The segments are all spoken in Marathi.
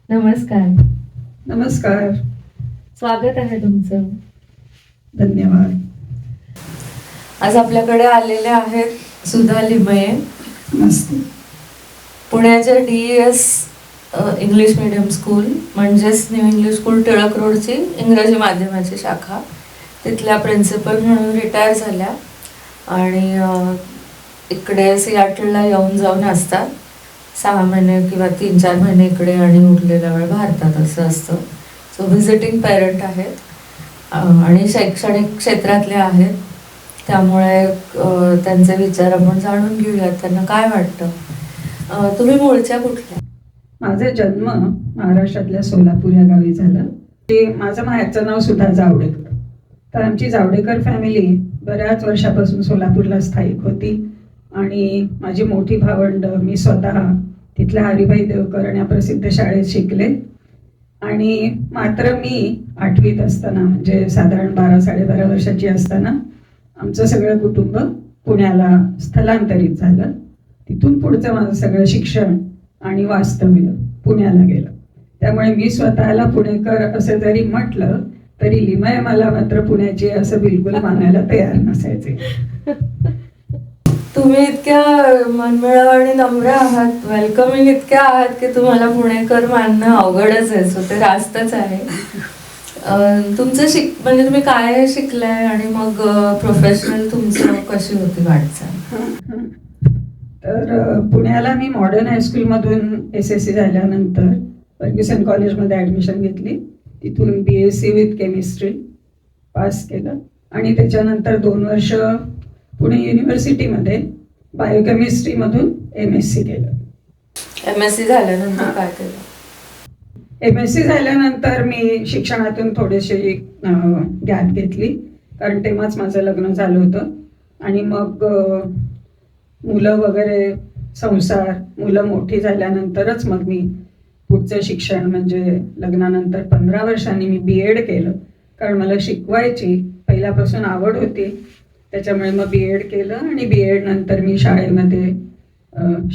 नमस्कार. नमस्कार. स्वागत आहे तुमचं. धन्यवाद. आज आपल्याकडे आलेले आहेत सुधा लिमये, नमस्ते. पुण्याच्या DES इंग्लिश मीडियम स्कूल म्हणजेच न्यू इंग्लिश स्कूल टिळक रोडची इंग्रजी माध्यमाची शाखा, तिथल्या प्रिन्सिपल म्हणून रिटायर झाल्या आणि इकडे सियाटलला येऊन जाऊन असतात. 6 महिने किंवा 3-4 महिने इकडे आणि उरलेला वेळ भारतात असं असतं. सो व्हिजिटिंग पेरेंट आहेत आणि शैक्षणिक क्षेत्रातले आहेत, त्यामुळे त्यांचे विचार आपण जाणून घेऊयात. त्यांना काय वाटतं. तुम्ही मूळच्या कुठल्या? माझा जन्म महाराष्ट्रातल्या सोलापूर या गावी झाला. ते माझं माहेरचं नाव सुद्धा जावडेकर. तर आमची जावडेकर फॅमिली बऱ्याच वर्षापासून सोलापूरला स्थायिक होती आणि माझी मोठी भावंड, मी स्वतः तिथल्या हरिभाई देवकर या प्रसिद्ध शाळेत शिकले. आणि मात्र मी 8वीत असताना, म्हणजे साधारण 12-12.5 वर्षाची असताना आमचं सगळं कुटुंब पुण्याला स्थलांतरित झालं. तिथून पुढचं माझं सगळं शिक्षण आणि वास्तव्य पुण्याला गेलं. त्यामुळे मी स्वतःला पुणेकर असं जरी म्हटलं तरी लिमये मला मात्र पुण्याची असं बिलकुल मानायला तयार नसायचे. तुम्ही इतक्या मनमिळाऊ आणि नम्र आहात, वेलकमिंग इतक्या आहात की तुम्हाला पुणेकर मानणं अवघडच आहे. सो ते रास्तच आहे. तुमचं म्हणजे तुम्ही काय शिकलाय आणि मग प्रोफेशनल तुमचं कशी होती वाटचाल? तर पुण्याला मी मॉडर्न हायस्कूलमधून SSC झाल्यानंतर फर्ग्युसन कॉलेजमध्ये ॲडमिशन घेतली. तिथून BSc विथ केमिस्ट्री पास केलं आणि त्याच्यानंतर 2 वर्ष पुणे युनिव्हर्सिटीमध्ये बायोकेमिस्ट्रीमधून MSc केलं. MSc झाल्यानंतर काय केलं? MSc झाल्यानंतर मी शिक्षणातून थोडीशी गॅप घेतली, कारण तेव्हाच माझं लग्न झालं होतं. आणि मग मुलं वगैरे, संसार, मुलं मोठी झाल्यानंतरच मग मी पुढचं शिक्षण, म्हणजे लग्नानंतर 15 वर्षांनी मी BEd केलं, कारण मला शिकवायची पहिल्यापासून आवड होती. त्याच्यामुळे मग BEd केलं आणि BEd नंतर मी शाळेमध्ये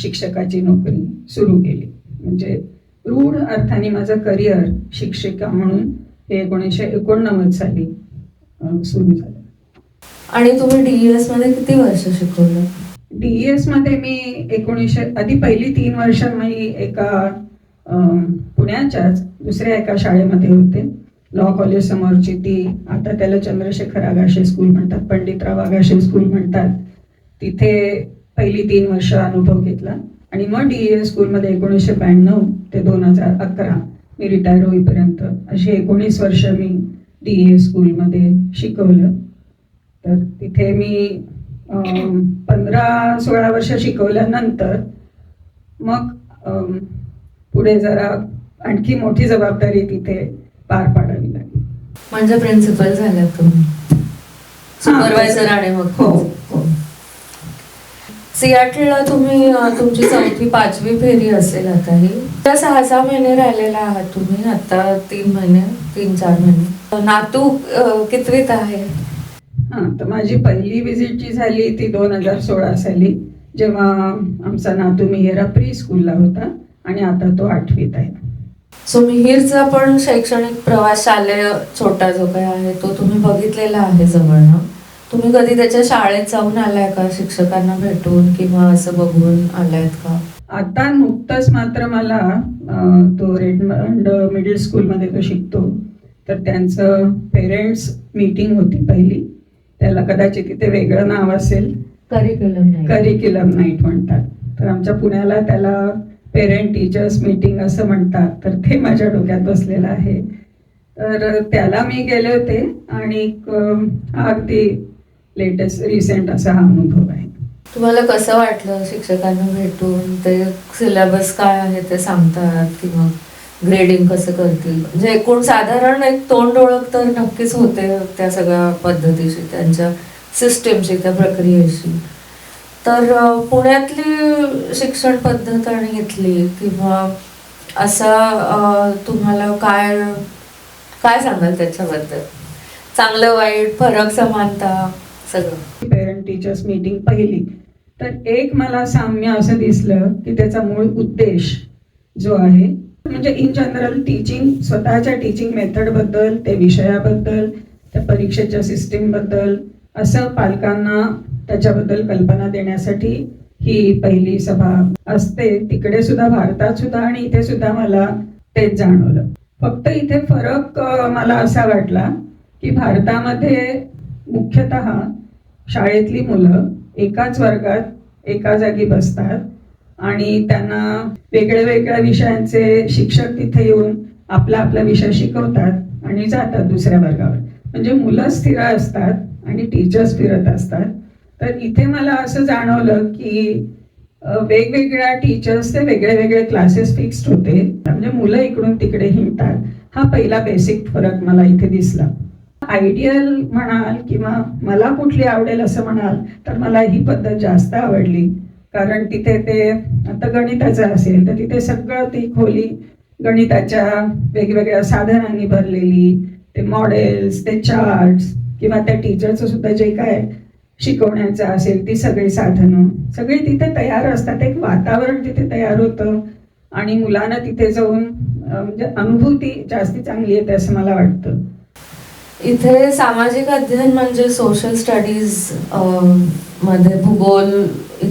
शिक्षकाची नोकरी सुरू केली. म्हणजे रूढ अर्थाने माझं करिअर शिक्षिका म्हणून हे 1989 साली सुरू झालं. आणि तुम्ही DES मध्ये किती वर्ष शिकवलं? DES मध्ये मी आधी पहिली 3 वर्ष मी एका पुण्याच्याच दुसऱ्या एका शाळेमध्ये होते, लॉ कॉलेज समोरची. ती आता त्याला चंद्रशेखर आगाशे स्कूल म्हणतात, पंडितराव आगाशे स्कूल म्हणतात. तिथे पहिली 3 वर्ष अनुभव घेतला आणि मग DES स्कूलमध्ये 1992 ते 2011 मी रिटायर होईपर्यंत अशी 19 वर्ष मी DES स्कूलमध्ये शिकवलं. तर तिथे मी 15-16 वर्ष शिकवल्यानंतर मग पुढे जरा आणखी मोठी जबाबदारी तिथे पार पाडावी लागली. म्हणजे प्रिन्सिपल झाल्या तुम्ही, सुपरवायझर आणि मग? हो. सियाटलला तुम्ही तुमची 4वी-5वी फेरी असेल आता ही. त्या 6 महिने राहिलेला आहात तुम्ही, आता 3-4 महिने. नातू कितवीत आहे? तर माझी पहिली विजिट जी झाली ती 2016 साली, जेव्हा आमचा नातू मिहिरा प्री स्कूलला होता आणि आता तो 8वीत आहे. सो मिहिरचा पण शैक्षणिक प्रवास, शालेय छोटा जो काही आहे तो तुम्ही बघितलेला आहे जवळनं. तुम्ही कधी त्याच्या शाळेत जाऊन आलाय का, शिक्षकांना भेटून किंवा असं बघून आलायत का? आता नुकतंच मात्र मला तो रेडमंड मिडल स्कूलमध्ये तो शिकतो, तर त्यांचं पेरेंट्स मीटिंग होती पहिली. त्याला कदाचित तिथे वेगळं नाव असेल, करिक्युलम नाईट म्हणतात. तर आमच्या पुण्याला त्याला पेरेंट टीचर्स मीटिंग असं म्हणतात. तर ते माझ्या डोक्यात बसलेलं आहे. तर त्याला मी गेले होते आणि अगदी लेटेस्ट रिसेंट असा हा अनुभव आहे. तुम्हाला कसं वाटलं शिक्षकांना भेटून? ते सिलेबस काय आहे ते सांगतात किंवा ग्रेडिंग कसं करतील? म्हणजे एकूण साधारण एक तोंड ओळख तर नक्कीच होते त्या सगळ्या पद्धतीशी, त्यांच्या सिस्टीमशी, त्या प्रक्रियेशी. तर पुण्यातली शिक्षण पद्धत आणि इथली, किंवा असा तुम्हाला काय सांगाल त्याच्याबद्दल? चांगलं वाईट, फरक, समानता, सगळं. पेरेंट टीचर्स मीटिंग पहिली तर एक मला साम्य असं दिसलं की त्याचा मूळ उद्देश जो आहे, म्हणजे इन जनरल टीचिंग, स्वतःच्या टीचिंग मेथडबद्दल, ते विषयाबद्दल, त्या परीक्षेच्या सिस्टीमबद्दल असं पालकांना त्याच्याबद्दल कल्पना देण्यासाठी ही पहिली सभा असते. तिकडे सुद्धा, भारतात सुद्धा आणि इथे सुद्धा मला तेच जाणवलं. फक्त इथे फरक मला असा वाटला की भारतामध्ये मुख्यतः शाळेतली मुलं एकाच वर्गात एका जागी बसतात आणि त्यांना वेगळ्या वेगळ्या विषयांचे शिक्षक तिथे येऊन आपला आपला विषय शिकवतात आणि जातात दुसऱ्या वर्गावर. म्हणजे मुलं स्थिर असतात आणि टीचर्स फिरत असतात. तर इथे मला असं जाणवलं की वेगवेगळ्या टीचर्सचे वेगळे वेगळे क्लासेस फिक्स्ड होते. म्हणजे मुलं इकडून तिकडे हिंडतात. हा पहिला बेसिक फरक मला इथे दिसला. आयडियल म्हणाल किंवा मला कुठली आवडेल असं म्हणाल तर मला ही पद्धत जास्त आवडली. कारण तिथे ते आता गणिताचं असेल तर तिथे सगळं ती खोली गणिताच्या वेगवेगळ्या साधनांनी भरलेली, ते मॉडेल्स, ते चार्ट्स किंवा त्या टीचरचं सुद्धा जे काय शिकवण्याचं असेल ती सगळी साधनं सगळी तिथे तयार असतात. एक वातावरण तिथे तयार होतं आणि मुलांना तिथे जाऊन म्हणजे अनुभूती जास्ती चांगली येते असं मला वाटतं. इथे सामाजिक अध्ययन म्हणजे सोशल स्टडीज मध्ये भूगोल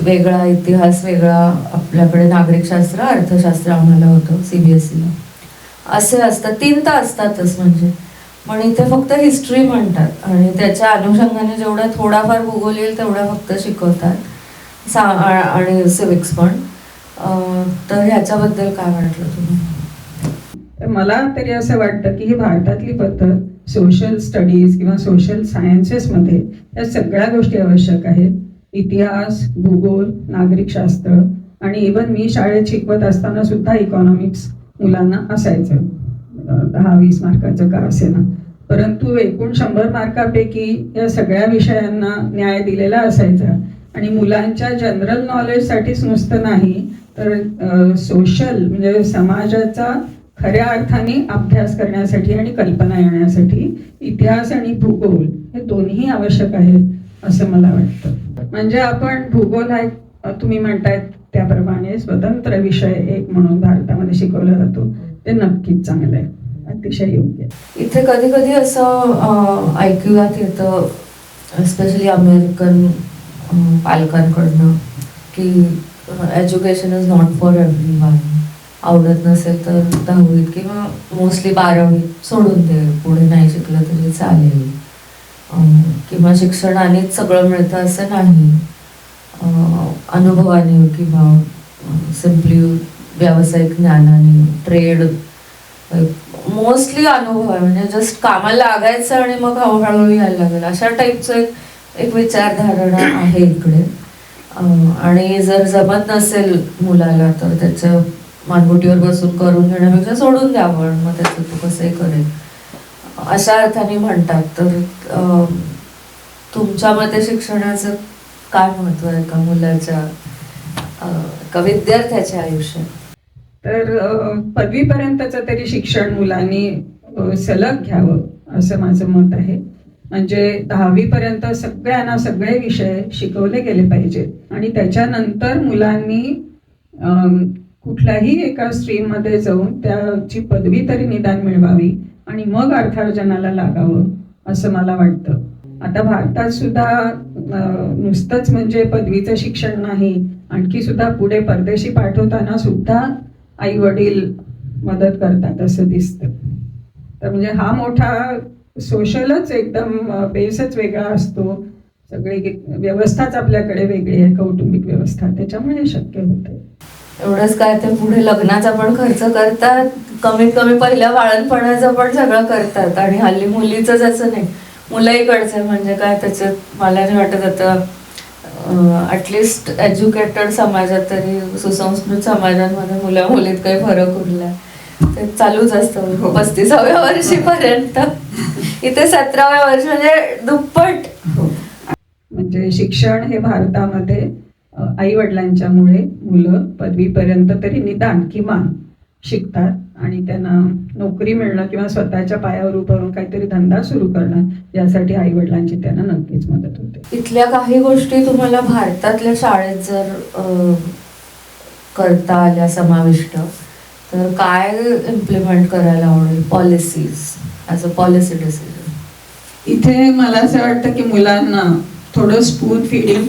वेगळा, इतिहास वेगळा, आपल्याकडे नागरिकशास्त्र, अर्थशास्त्र आम्हाला होतं CBSEला. असे असतात, 3 तर असतातच म्हणजे. पण इथे फक्त हिस्ट्री म्हणतात आणि त्याच्या अनुषंगाने जेवढा थोडाफार भूगोल येईल तेवढा फक्त शिकवतात आणि सिविक्स पण. तर ह्याच्याबद्दल काय वाटलं तुम्हाला? मला तरी असं वाटतं की ही भारतातली पद्धत सोशल स्टडीज किंवा सोशल सायन्सेसमध्ये या सगळ्या गोष्टी आवश्यक आहेत. इतिहास, भूगोल, नागरिकशास्त्र आणि इवन मी शाळेत शिकवत असताना सुद्धा इकॉनॉमिक्स मुलांना असायचं. 10-20 मार्काचं का असेना, परंतु एकूण 100 मार्कापैकी या सगळ्या विषयांना न्याय दिलेला असायचा. आणि मुलांच्या जनरल नॉलेजसाठीच नुसतं नाही तर सोशल म्हणजे समाजाचा खऱ्या अर्थाने अभ्यास करण्यासाठी आणि कल्पना येण्यासाठी इतिहास आणि भूगोल हे दोन्ही आवश्यक आहेत असं मला वाटतं. म्हणजे आपण भूगोल हा तुम्ही म्हणतायत त्याप्रमाणे स्वतंत्र विषय एक म्हणून भारतामध्ये शिकवला जातो, ते नक्कीच चांगलं आहे, अतिशय योग्य. इथे कधी कधी असं ऐकूयात येतं, एस्पेशली अमेरिकन पालकांकडनं, की education is not for everyone. आवडत नसेल तर 10वीत किंवा मोस्टली 12वीत सोडून दे, पुढे नाही शिकलं तरी चालेल, किंवा शिक्षणानेच सगळं मिळतं असं नाही, अनुभवाने किंवा सिम्पली व्यावसायिक ज्ञानाने, ट्रेड, मोस्टली अनुभव आहे. म्हणजे जस्ट कामाला लागायचं आणि मग हळूहळू यायला लागेल अशा टाईपचं एक विचारधारणा आहे इकडे. आणि जर जमत नसेल मुलाला तर त्याचं मानगुटीवर बसून करून घेण्यापेक्षा सोडून द्यावं, मग त्याचं तो कसंही करेल अशा अर्थाने म्हणतात. तर तुमच्या मते शिक्षणाचं काय महत्व आहे का मुलाच्या, का विद्यार्थ्याच्या आयुष्यात? तर पदवीपर्यंतचं तरी शिक्षण मुलांनी सलग घ्यावं असं माझं मत आहे. म्हणजे 10वीपर्यंत सगळ्यांना सगळे विषय शिकवले गेले पाहिजेत आणि त्याच्यानंतर मुलांनी कुठल्याही एका स्ट्रीममध्ये जाऊन त्याची पदवी तरी निदान मिळवावी आणि मग अर्थार्जनाला लागावं असं मला वाटतं. आता भारतात सुद्धा नुसतंच म्हणजे पदवीचं शिक्षण नाही, आणखी सुद्धा पुढे परदेशी पाठवताना सुद्धा आई वडील मदत करतात असं दिसतं. तर म्हणजे हा मोठा सोशलच एकदम बेसच वेगळा असतो. सगळी व्यवस्थाच आपल्याकडे वेगळी आहे, कौटुंबिक व्यवस्था, त्याच्यामुळे शक्य होते. एवढंच काय, ते पुढे लग्नाचा पण खर्च करतात, कमीत कमी पहिल्या बाळणपणाचं पण सगळं करतात. आणि हल्ली मुलीचंच असं नाही, मुलाईकडचं म्हणजे काय, त्याच्यात मला नाही वाटत आता ॲटलिस्ट एज्युकेटेड समाजात तरी, सुसंस्कृत समाजांमध्ये मुला मुलीत काही फरक उरला ते चालूच असतं 35व्या वर्षीपर्यंत. इथे 17व्या वर्षी म्हणजे दुप्पट. म्हणजे शिक्षण हे भारतामध्ये आई वडिलांच्यामुळे मुलं पदवीपर्यंत तरी निदान किमान शिकतात आणि त्यांना नोकरी मिळणं किंवा स्वतःच्या पायावर उभं राहून काहीतरी धंदा सुरू करणं यासाठी आई वडिलांची त्यांना नक्कीच मदत होते. इथल्या काही गोष्टी तुम्हाला भारतातल्या शाळेत जर करता आल्या समाविष्ट, तर काय इम्प्लिमेंट करायला आवडेल policies as a policy decision? इथे मला असं वाटतं की मुलांना थोडं स्पून फिडिंग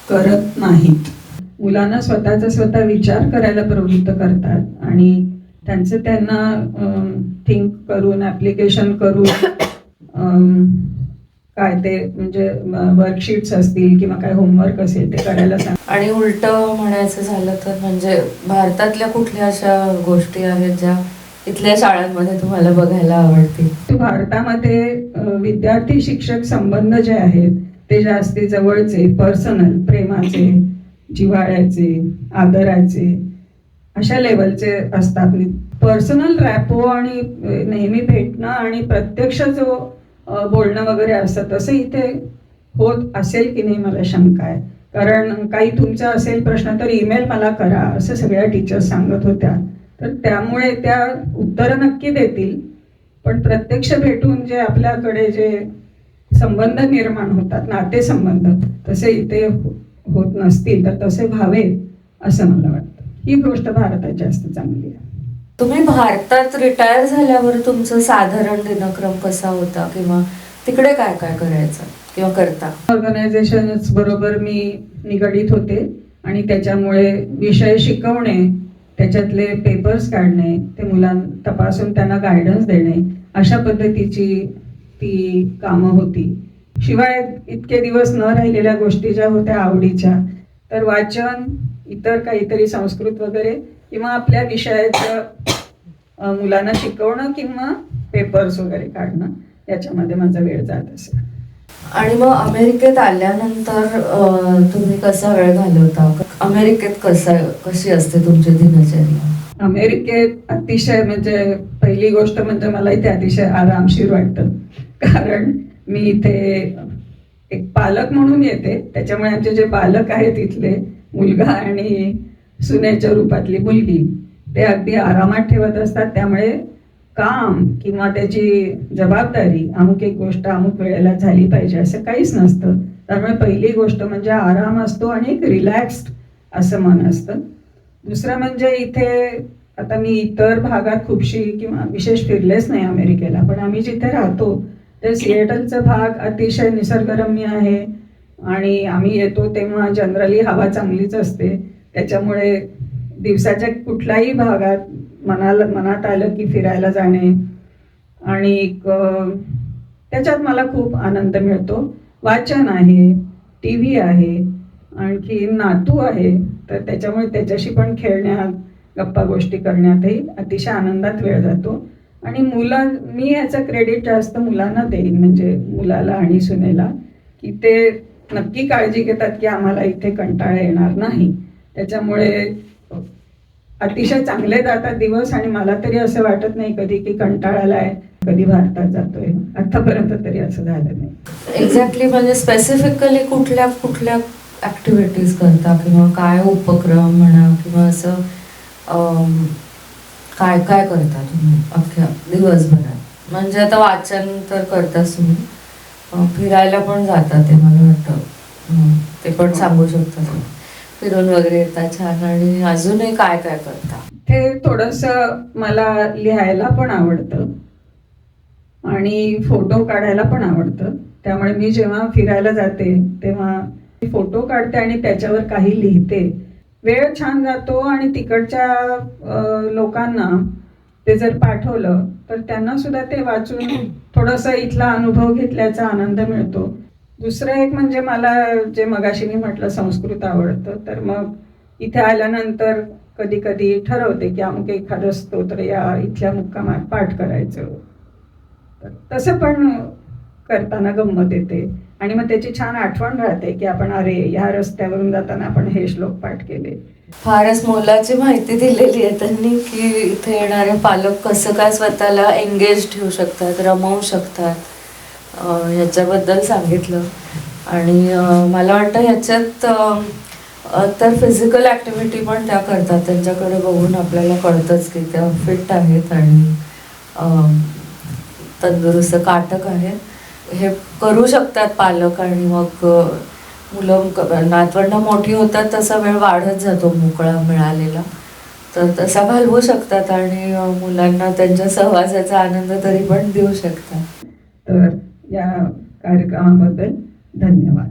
करत नाहीत. मुलांना स्वतः विचार करायला प्रवृत्त करतात आणि त्यांना थिंक करून ॲप्लिकेशन करून काय ते म्हणजे वर्कशीट्स असतील किंवा काय होमवर्क असेल ते करायला सांग. आणि उलटं म्हणायचं झालं तर म्हणजे भारतातल्या कुठल्या अशा गोष्टी आहेत ज्या इथल्या शाळांमध्ये तुम्हाला बघायला आवडतील? भारतामध्ये विद्यार्थी शिक्षक संबंध जे आहेत ते जास्ती जवळचे, पर्सनल, प्रेमाचे, जिव्हाळ्याचे, आदराचे अशा लेवलचे असतात. पर्सनल रॅपो आणि नेहमी भेटणं आणि प्रत्यक्ष जो बोलणं वगैरे असतं तसं इथे होत असेल की नाही मला शंका आहे. कारण काही तुमचा असेल प्रश्न तर ईमेल मला करा असं सगळ्या टीचर्स सांगत होत्या. तर त्यामुळे त्या उत्तरं नक्की देतील, पण प्रत्यक्ष भेटून जे आपल्याकडे जे संबंध निर्माण होतात, नातेसंबंध तसे इथे होत नसतील तर तसे व्हावेत असं मला वाटतं. ही गोष्ट भारतात जास्त चांगली आहे. तुम्ही भारतात रिटायर झाल्यावर तुमचं साधारण दिनक्रम कसा होता किंवा तिकडे काय काय करायचं किंवा करता? ऑर्गनायझेशन्स बरोबर मी निगडीत होते आणि त्याच्यामुळे विषय शिकवणे, त्याच्यातले पेपर्स काढणे, ते मुलांना तपासून त्यांना गायडन्स देणे अशा पद्धतीची ती कामं होती. शिवाय इतके दिवस न राहिलेल्या गोष्टी ज्या होत्या आवडीच्या, तर वाचन, इतर काहीतरी संस्कृत वगैरे किंवा आपल्या विषयाचं मुलांना शिकवणं किंवा पेपर्स वगैरे काढणं याच्यामध्ये माझा वेळ जात असे. आणि मग अमेरिकेत आल्यानंतर तुम्ही कसा वेळ घालवता? अमेरिकेत कशी असते तुमची दिनचर्या? अमेरिकेत अतिशय म्हणजे पहिली गोष्ट म्हणजे मला इथे अतिशय आरामशीर वाटतं. कारण मी इथे एक पालक म्हणून येते, त्याच्यामुळे आमचे जे बालक आहेत इथले, मुलगा आणि सुनेच्या रूपातली मुलगी, ते अगदी आरामात ठेवत असतात. त्यामुळे काम किंवा त्याची जबाबदारी अमुक एक गोष्ट अमुक वेळेला झाली पाहिजे असं काहीच नसतं. त्यामुळे पहिली गोष्ट म्हणजे आराम असतो आणि एक रिलॅक्स्ड असं मन असतं. दुसरं म्हणजे इथे आता मी इतर भागात खूपशी किंवा विशेष फिरलेच नाही अमेरिकेला, पण आम्ही जिथे राहतो ते सिएटलचा भाग अतिशय निसर्गरम्य आहे आणि आम्ही येतो तेव्हा जनरली हवा चांगलीच असते. त्याच्यामुळे दिवसाच्या कुठल्याही भागात मनात आलं की फिरायला जाणे आणि त्याच्यात मला खूप आनंद मिळतो. वाचन आहे, टी व्ही आहे, आणखी नातू आहे, तर त्याच्यामुळे त्याच्याशी पण खेळण्यात, गप्पा गोष्टी करण्यातही अतिशय आनंदात वेळ जातो. आणि मी याचं क्रेडिट जास्त मुलांना देईन, म्हणजे मुलाला आणि सुनेला, की ते नक्की काळजी घेतात की आम्हाला इथे कंटाळा येणार नाही. त्याच्यामुळे अतिशय चांगले जातात दिवस आणि मला तरी असं वाटत नाही कधी की कंटाळाला आहे, कधी भारतात जातोय. आतापर्यंत तरी असं झालं नाही. एक्झॅक्टली, म्हणजे स्पेसिफिकली कुठल्या कुठल्या ऍक्टिव्हिटीज करता किंवा काय उपक्रम म्हणा किंवा असं काय काय करता तुम्ही अख्ख्या दिवसभरात? म्हणजे आता वाचन तर करताच तुम्ही, फिरायला पण जाता ते मला वाटतं, ते पण सांगू शकता तुम्ही. फिरून वगैरे येता छान, आणि अजूनही काय काय करता? ते थोडंसं मला लिहायला पण आवडतं आणि फोटो काढायला पण आवडतं. त्यामुळे मी जेव्हा फिरायला जाते तेव्हा फोटो काढते आणि त्याच्यावर काही लिहिते. वेळ छान जातो आणि तिकडच्या लोकांना ते जर पाठवलं तर त्यांना सुद्धा ते वाचून थोडासा इथला अनुभव घेतल्याचा आनंद मिळतो. दुसरं एक म्हणजे मला जे मगाशी मी म्हटलं संस्कृत आवडतं, तर मग इथे आल्यानंतर कधी कधी ठरवते की अमुक एखादं स्तोत्र या इथल्या मुक्कामात पाठ करायचं. तर तसं पण करताना गंमत येते आणि मग त्याची छान आठवण राहते की आपण अरे ह्या रस्त्यावरून जाताना आपण हे श्लोक पाठ केले. फारच मोलाची माहिती दिलेली आहे त्यांनी की इथे येणारे पालक कसं काय स्वतःला एंगेज ठेवू शकतात, रमवू शकतात, ह्याच्याबद्दल सांगितलं. आणि मला वाटतं ह्याच्यात तर फिजिकल ॲक्टिव्हिटी पण त्या करतात. त्यांच्याकडे बघून आपल्याला कळतंच की त्या फिट आहेत आणि तंदुरुस्त, काटक आहेत. हे करू शकतात पालक, आणि मग मुलं नातवंड मोठी होतात तसा वेळ वाढत जातो मोकळा मिळालेला. तर तसा घालवू शकतात आणि मुलांना त्यांच्या सहवासाचा आनंद तरी पण देऊ शकतात. तर या कार्यक्रमाबद्दल धन्यवाद.